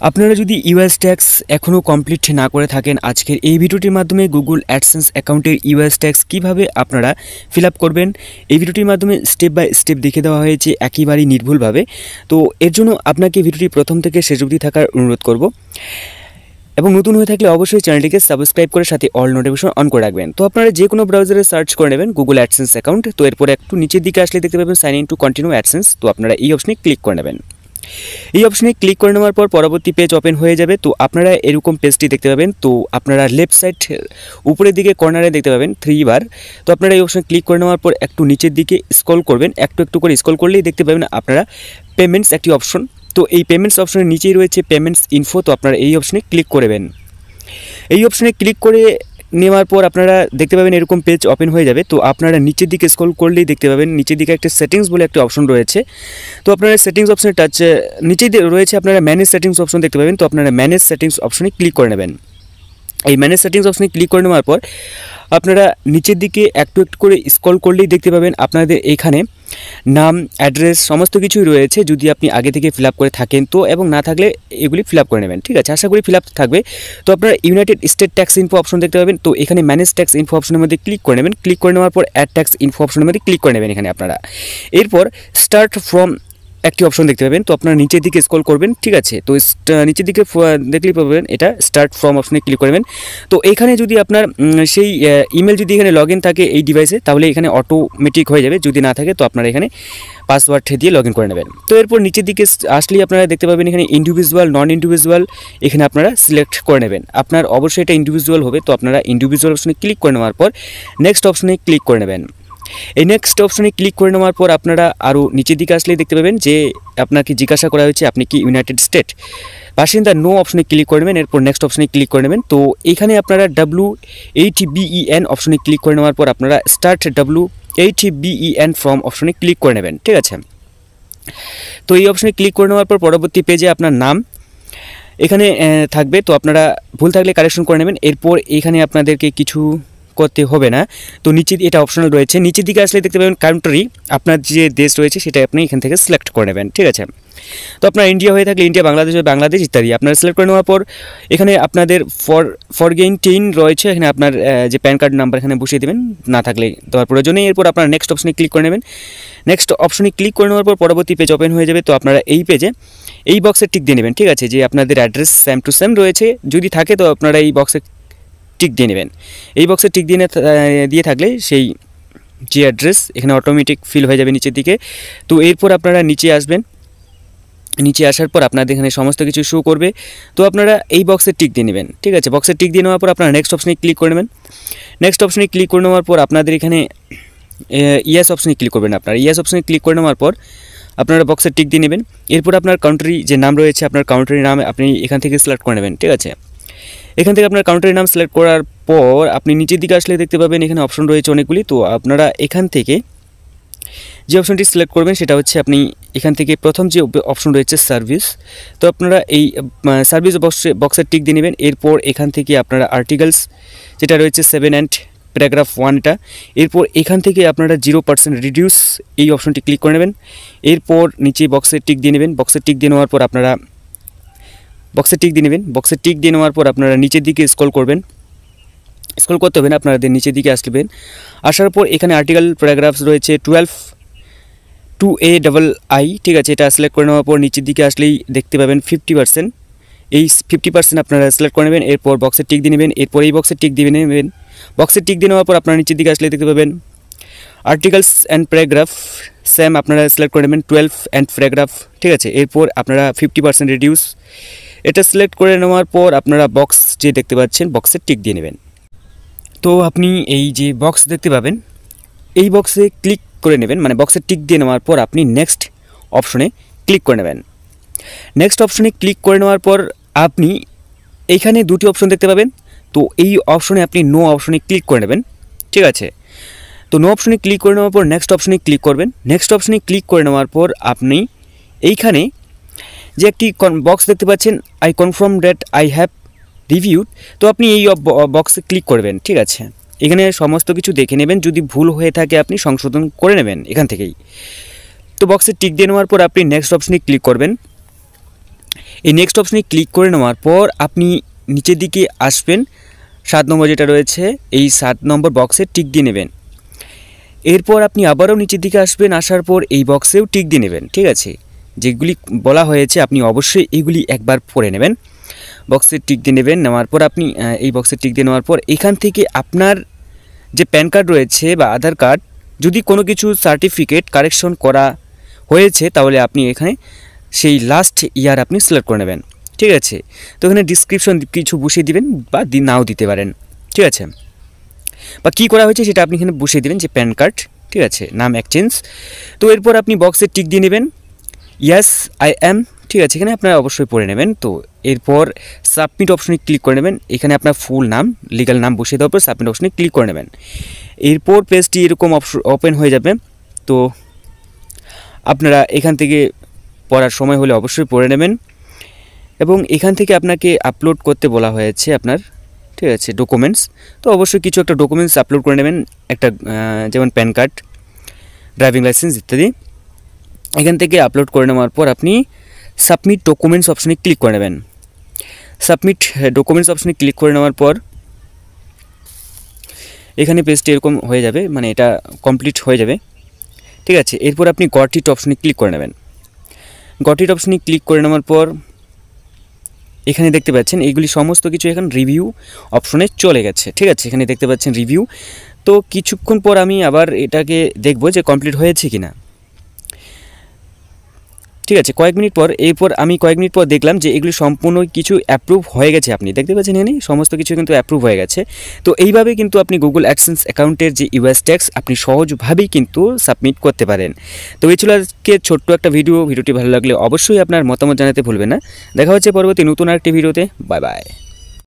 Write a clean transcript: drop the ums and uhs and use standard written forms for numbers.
আপনারা যদি US tax এখনও কমপ্লিট না করে থাকেন, আজকের এই ভিডিওটির মাধ্যমে গুগল অ্যাডসেন্স অ্যাকাউন্টের ইউএস ট্যাক্স কীভাবে আপনারা ফিল আপ করবেন এই ভিডিওটির মাধ্যমে স্টেপ বাই স্টেপ দেখে দেওয়া হয়েছে একেবারেই নির্ভুলভাবে। তো এর জন্য আপনাকে ভিডিওটি প্রথম থেকে শেষ অবধি থাকার অনুরোধ করব এবং নতুন হয়ে থাকলে অবশ্যই চ্যানেলটিকে সাবস্ক্রাইব করে সাথে অল নোটিফিকেশন অন করে রাখবেন। তো আপনারা যে কোনো ব্রাউজারে সার্চ করে নেবেন গুগল অ্যাডসেন্স অ্যাকাউন্ট। তো এরপরে একটু নিচের দিকে আসলে দেখতে পাবেন sign in to continue AdSense. তো আপনারা এই অপশনে ক্লিক করে নেবেন। এই অপশনে ক্লিক করে নেওয়ার পর পরবর্তী পেজ ওপেন হয়ে যাবে। তো আপনারা এরকম পেজটি দেখতে পাবেন। তো আপনারা লেফট সাইড উপরের দিকে কর্নারে দেখতে পাবেন 3 বার। তো আপনারা এই অপশনে ক্লিক করে নেওয়ার পর একটু নিচের দিকে স্ক্রল করবেন, একটু করে স্ক্রল করলেই দেখতে পাবেন আপনারা পেমেন্টস একটি অপশন। তো এই পেমেন্টস অপশনের নিচেই রয়েছে পেমেন্টস ইনফো। তো আপনারা এই অপশনে ক্লিক করবেন। এই অপশনে ক্লিক করে নেওয়ার পর আপনারা দেখতে পাবেন এরকম পেজ ওপেন হয়ে যাবে। তো আপনারা নিচের দিকে স্ক্রল করলেই দেখতে পাবেন নিচের দিকে একটা সেটিংস বলে একটা অপশন রয়েছে। তো আপনারা সেটিংস অপশনে টাচ নিচেই রয়েছে আপনারা ম্যানেজ সেটিংস অপশন দেখতে পাবেন। তো আপনারা ম্যানেজ সেটিংস অপশনে ক্লিক করে নেবেন। এই ম্যানেজ সেটিংস অপশনে ক্লিক করে নেওয়ার পর আপনারা নিচের দিকে একটু করে স্ক্রল করলেই দেখতে পাবেন আপনাদের এখানে নাম, অ্যাড্রেস সমস্ত কিছুই রয়েছে। যদি আপনি আগে থেকে ফিল আপ করে থাকেন তো, এবং না থাকলে এগুলি ফিল আপ করে নেবেন। ঠিক আছে, আশা করি ফিল আপ থাকবে। তো আপনারা United state tax info option দেখতে পাবেন। তো এখানে ম্যানেজ ট্যাক্স ইনফো অপশনের মধ্যে ক্লিক করে নেবেন। ক্লিক করে নেওয়ার পর অ্যাড ট্যাক্স ইনফো অপশনের মধ্যে ক্লিক করে নেবেন এখানে আপনারা। এরপর স্টার্ট ফ্রম একটি অপশন দেখতে পাবেন। তো আপনারা নিচের দিকে স্ক্রল করবেন। ঠিক আছে, তো নিচের দিকে দেখলেই পাবেন এটা স্টার্ট ফ্রম অপশনে ক্লিক করবেন। তো এখানে যদি আপনার সেই ইমেল যদি এখানে লগ ইন থাকে এই ডিভাইসে, তাহলে এখানে অটোমেটিক হয়ে যাবে। যদি না থাকে তো আপনারা এখানে পাসওয়ার্ড দিয়ে লগ ইন করে নেবেন। তো এরপর নিচের দিকে আসলেই আপনারা দেখতে পাবেন এখানে ইন্ডিভিজুয়াল, নন ইন্ডিভিজুয়াল এখানে আপনারা সিলেক্ট করে নেবেন। আপনার অবশ্যই এটা ইন্ডিভিজুয়াল হবে। তো আপনারা ইন্ডিভিজুয়াল অপশনে ক্লিক করে নেওয়ার পর নেক্সট অপশনে ক্লিক করে নেবেন। এই নেক্সট অপশনে ক্লিক করে নেওয়ার পর আপনারা আরও নিচের দিকে আসলেই দেখতে পাবেন যে আপনাকে জিজ্ঞাসা করা হয়েছে আপনি কি ইউনাইটেড স্টেট বাসিন্দা, নো অপশনে ক্লিক করে নেবেন। এরপর নেক্সট অপশনে ক্লিক করে নেবেন। তো এখানে আপনারা WHBEN অপশনে ক্লিক করে নেওয়ার পর আপনারা স্টার্ট WHBEN ফর্ম অপশনে ক্লিক করে নেবেন। ঠিক আছে, তো এই অপশনে ক্লিক করে নেওয়ার পর পরবর্তী পেজে আপনার নাম এখানে থাকবে। তো আপনারা ভুল থাকলে কারেকশন করে নেবেন। এরপর এখানে আপনাদেরকে কিছু করতে হবে না। তো নিচে এটা অপশনাল রয়েছে। নিচের দিকে আসলে দেখতে পাবেন কান্ট্রি, আপনার যে দেশ রয়েছে সেটা আপনি এখান থেকে সিলেক্ট করে নেবেন। ঠিক আছে, তো আপনার ইন্ডিয়া হয়ে থাকলে ইন্ডিয়া, বাংলাদেশ হয়ে বাংলাদেশ ইত্যাদি আপনারা সিলেক্ট করে নেওয়ার পর এখানে আপনাদের ফরগেইন রয়েছে। এখানে আপনার যে প্যান কার্ড নাম্বার এখানে বসিয়ে দেবেন, না থাকলে দেওয়ার প্রয়োজনে। এরপর আপনারা নেক্সট অপশনে ক্লিক করে নেবেন। নেক্সট অপশনে ক্লিক করে নেওয়ার পর পরবর্তী পেজ ওপেন হয়ে যাবে। তো আপনারা এই পেজে এই বক্সে টিক দিয়ে নেবেন। ঠিক আছে, যে আপনাদের অ্যাড্রেস সেম টু সেম রয়েছে, যদি থাকে তো আপনারা এই বক্সে টিক দিয়ে নেবেন। এই বক্সে টিক দিয়ে থাকলে সেই যে অ্যাড্রেস এখানে অটোমেটিক ফিল হয়ে যাবে নিচের দিকে। তো এরপর আপনারা নিচে আসবেন। নিচে আসার পর আপনাদের এখানে সমস্ত কিছু শো করবে। তো আপনারা এই বক্সে টিক দিয়ে নেবেন। ঠিক আছে, বক্সে টিক দিয়ে নেওয়ার পর আপনারা নেক্সট অপশনে ক্লিক করে নেবেন। নেক্সট অপশনে ক্লিক করে নেওয়ার পর আপনাদের এখানে ইয়েস অপশনে ক্লিক করবেন। আপনারা ইয়েস অপশনে ক্লিক করে নেওয়ার পর আপনারা বক্সে টিক দিয়ে নেবেন। এরপর আপনার কান্ট্রি যে নাম রয়েছে আপনার কান্ট্রির নাম আপনি এখান থেকে সিলেক্ট করে নেবেন। ঠিক আছে, এখান থেকে আপনার কান্ট্রির নাম সিলেক্ট করার পর আপনি নিচের দিকে আসলে দেখতে পাবেন এখানে অপশন রয়েছে অনেকগুলি। তো আপনারা এখান থেকে যে অপশনটি সিলেক্ট করবেন সেটা হচ্ছে আপনি এখান থেকে প্রথম যে অপশন রয়েছে সার্ভিস। তো আপনারা এই সার্ভিস বক্সের টিক দিয়ে নেবেন। এরপর এখান থেকে আপনারা আর্টিকেলস যেটা রয়েছে 7 অ্যান্ড প্যারাগ্রাফ 1 এটা। এরপর এখান থেকে আপনারা 0% রিডিউস এই অপশনটি ক্লিক করে নেবেন। এরপর নিচে বক্সের টিক দিয়ে নেবেন। বক্সের টিক দিয়ে নেওয়ার পর আপনারা বক্সে টিক দিয়ে নেবেন। বক্সে টিক দিয়ে নেওয়ার পর আপনারা নিচের দিকে স্ক্রল করবেন। স্ক্রল করতে হবে না, আপনাদের নিচের দিকে আসবেন। আসার পর এখানে আর্টিকেল প্যারাগ্রাফস রয়েছে 12 2AII। ঠিক আছে, এটা সিলেক্ট করে নেওয়ার পর নিচের দিকে আসলেই দেখতে পাবেন 50%। এই 50% আপনারা সিলেক্ট করে নেবেন। এরপর বক্সে টিক দিয়ে নেবেন। এরপর এই বক্সে টিক দিয়ে নেবেন। বক্সে টিক দিয়ে নেওয়ার পর আপনারা নিচের দিকে আসলে দেখতে পাবেন আর্টিকেলস অ্যান্ড প্যারাগ্রাফ সেম আপনারা সিলেক্ট করে নেবেন 12 অ্যান্ড প্যারাগ্রাফ। ঠিক আছে, এরপর আপনারা 50% রিডিউস এটা সিলেক্ট করে নেওয়ার পর আপনারা বক্স যে দেখতে পাচ্ছেন বক্সে টিক দিয়ে নেবেন। তো আপনি এই যে বক্স দেখতে পাবেন এই বক্সে ক্লিক করে নেবেন, মানে বক্সে টিক দিয়ে নেওয়ার পর আপনি নেক্সট অপশনে ক্লিক করে নেবেন। নেক্সট অপশনে ক্লিক করে নেওয়ার পর আপনি এইখানে দুটি অপশন দেখতে পাবেন। তো এই অপশনে আপনি নো অপশনে ক্লিক করে নেবেন। ঠিক আছে, তো নো অপশনে ক্লিক করে নেওয়ার পর নেক্সট অপশনে ক্লিক করবেন। নেক্সট অপশনে ক্লিক করে নেওয়ার পর আপনি এইখানে যে একটি বক্স দেখতে পাচ্ছেন I confirm that I have reviewed. তো আপনি এই বক্সে ক্লিক করবেন। ঠিক আছে, এখানে সমস্ত কিছু দেখে নেবেন, যদি ভুল হয়ে থাকে আপনি সংশোধন করে নেবেন এখান থেকেই। তো বক্সে টিক দিয়ে নেওয়ার পর আপনি নেক্সট অপশনে ক্লিক করবেন। এই নেক্সট অপশনে ক্লিক করে নেওয়ার পর আপনি নিচের দিকে আসবেন, 7 নম্বর যেটা রয়েছে এই 7 নম্বর বক্সে টিক দিয়ে নেবেন। এরপর আপনি আবারও নিচের দিকে আসবেন, আসার পর এই বক্সেও টিক দিয়ে নেবেন। ঠিক আছে, যেগুলি বলা হয়েছে আপনি অবশ্যই এইগুলি একবার পড়ে নেবেন। বক্সে টিক দিয়ে নেবেন, নেওয়ার পর আপনি এই বক্সে টিক দিয়ে নেওয়ার পর এখান থেকে আপনার যে প্যান কার্ড রয়েছে বা আধার কার্ড, যদি কোনো কিছু সার্টিফিকেট কারেকশন করা হয়েছে তাহলে আপনি এখানে সেই লাস্ট ইয়ার আপনি সিলেক্ট করে নেবেন। ঠিক আছে, তো এখানে ডিসক্রিপশন কিছু বসিয়ে দিবেন বা নাও দিতে পারেন। ঠিক আছে, বা কী করা হয়েছে সেটা আপনি এখানে বসিয়ে দেবেন যে প্যান কার্ড। ঠিক আছে, নাম এক্সচেঞ্জ। তো এরপর আপনি বক্সে টিক দিয়ে নেবেন, ইয়েস আই অ্যাম। ঠিক আছে, এখানে আপনারা অবশ্যই পড়ে নেবেন। তো এরপর সাবমিট অপশনে ক্লিক করে নেবেন, এখানে আপনার ফুল নাম লিগ্যাল নাম বসিয়ে দেওয়ার পর সাবমিট অপশনে ক্লিক করে নেবেন। এরপর পেজটি এরকম ওপেন হয়ে যাবে। তো আপনারা এখান থেকে পড়ার সময় হলে অবশ্যই পড়ে নেবেন এবং এখান থেকে আপনাকে আপলোড করতে বলা হয়েছে আপনার, ঠিক আছে, ডকুমেন্টস। তো অবশ্যই কিছু একটা ডকুমেন্টস আপলোড করে নেবেন, একটা যেমন প্যান কার্ড, ড্রাইভিং লাইসেন্স ইত্যাদি। এখান থেকে আপলোড করে নেওয়ার পর আপনি সাবমিট ডকুমেন্টস অপশনে ক্লিক করে নেবেন। সাবমিট ডকুমেন্টস অপশনে ক্লিক করে নেওয়ার পর এখানে পেজটি এরকম হয়ে যাবে, মানে এটা কমপ্লিট হয়ে যাবে। ঠিক আছে, এরপর আপনি গট ইট অপশনে ক্লিক করে নেবেন। গট ইট অপশনে ক্লিক করে নেওয়ার পর এখানে দেখতে পাচ্ছেন এইগুলি সমস্ত কিছু এখন রিভিউ অপশনে চলে গেছে। ঠিক আছে, এখানে দেখতে পাচ্ছেন রিভিউ। তো কিছুক্ষণ পর আমি আবার এটাকে দেখব যে কমপ্লিট হয়েছে কি না। ঠিক আছে, কয়েক মিনিট পর আমি কয়েক মিনিট পর দেখলাম যে এগুলি সম্পূর্ণ কিছু অ্যাপ্রুভ হয়ে গেছে। আপনি দেখতে পাচ্ছেন এখানে সমস্ত কিছু কিন্তু অ্যাপ্রুভ হয়ে গেছে। তো এইভাবে কিন্তু আপনি গুগল অ্যাডসেন্স অ্যাকাউন্টের যে ইউএস ট্যাক্স আপনি সহজভাবেই কিন্তু সাবমিট করতে পারেন। তো এই ছিল আজকে ছোট্ট একটা ভিডিওটি ভালো লাগলে অবশ্যই আপনার মতামত জানাতে ভুলবেন না। দেখা হচ্ছে পরবর্তী নতুন আরেকটি ভিডিওতে। Bye bye.